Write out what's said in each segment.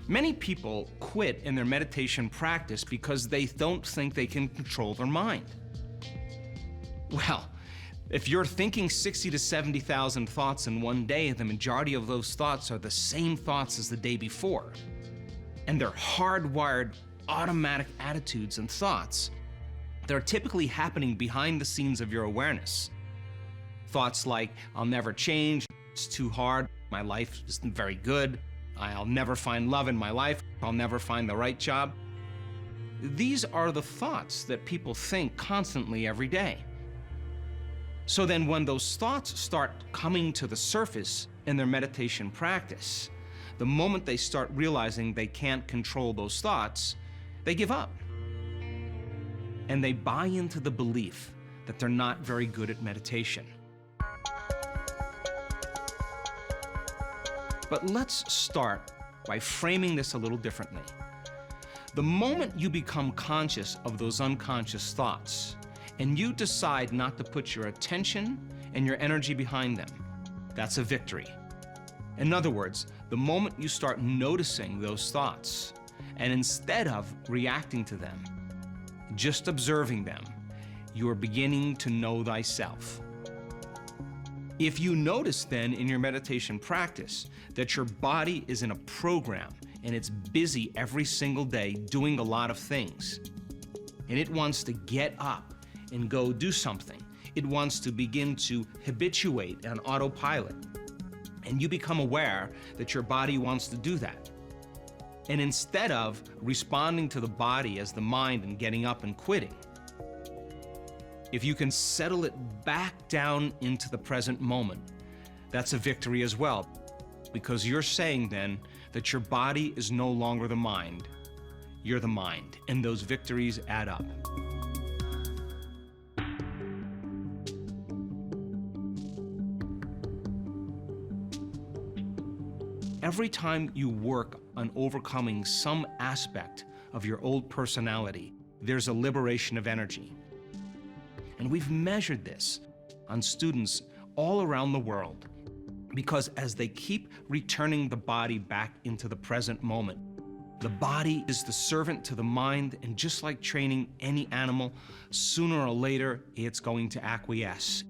Many people quit in their meditation practice because they don't think they can control their mind. Well, if you're thinking 60 to 70,000 thoughts in one day, the majority of those thoughts are the same thoughts as the day before. And they're hardwired, automatic attitudes and thoughts. They're typically happening behind the scenes of your awareness. Thoughts like, I'll never change, it's too hard, my life isn't very good, I'll never find love in my life, I'll never find the right job. These are the thoughts that people think constantly every day. So then when those thoughts start coming to the surface in their meditation practice, the moment they start realizing they can't control those thoughts, they give up. And they buy into the belief that they're not very good at meditation. But let's start by framing this a little differently. The moment you become conscious of those unconscious thoughts, and you decide not to put your attention and your energy behind them, that's a victory. In other words, the moment you start noticing those thoughts, and instead of reacting to them, just observing them, you are beginning to know thyself. If you notice then in your meditation practice that your body is in a program and it's busy every single day doing a lot of things, and it wants to get up and go do something. It wants to begin to habituate on autopilot. And you become aware that your body wants to do that. And instead of responding to the body as the mind and getting up and quitting, if you can settle it back down into the present moment, that's a victory as well. Because you're saying then that your body is no longer the mind, you're the mind. And those victories add up. Every time you work on overcoming some aspect of your old personality, there's a liberation of energy. And we've measured this on students all around the world, because as they keep returning the body back into the present moment, the body is the servant to the mind, and just like training any animal, sooner or later it's going to acquiesce.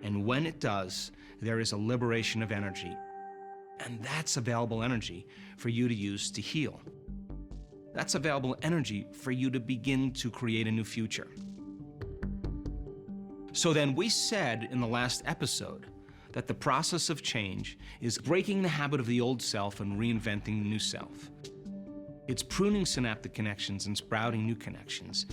And when it does, there is a liberation of energy. And that's available energy for you to use to heal. That's available energy for you to begin to create a new future. So then we said in the last episode that the process of change is breaking the habit of the old self and reinventing the new self. It's pruning synaptic connections and sprouting new connections.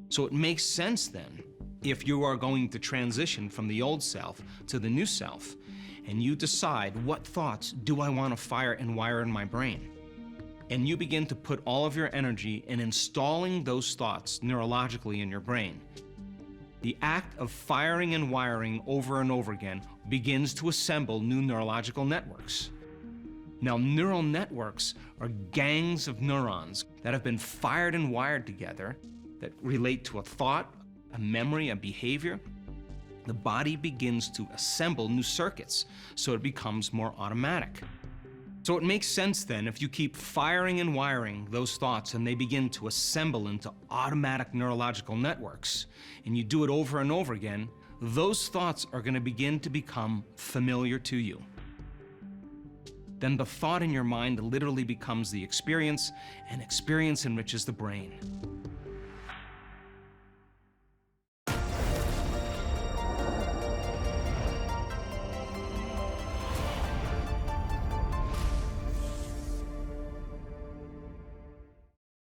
So it makes sense then, if you are going to transition from the old self to the new self, and you decide, what thoughts do I want to fire and wire in my brain? And you begin to put all of your energy in installing those thoughts neurologically in your brain. The act of firing and wiring over and over again begins to assemble new neurological networks. Now, neural networks are gangs of neurons that have been fired and wired together that relate to a thought, a memory, a behavior. The body begins to assemble new circuits, so it becomes more automatic. So it makes sense then, if you keep firing and wiring those thoughts and they begin to assemble into automatic neurological networks, and you do it over and over again, those thoughts are going to begin to become familiar to you. Then the thought in your mind literally becomes the experience, and experience enriches the brain.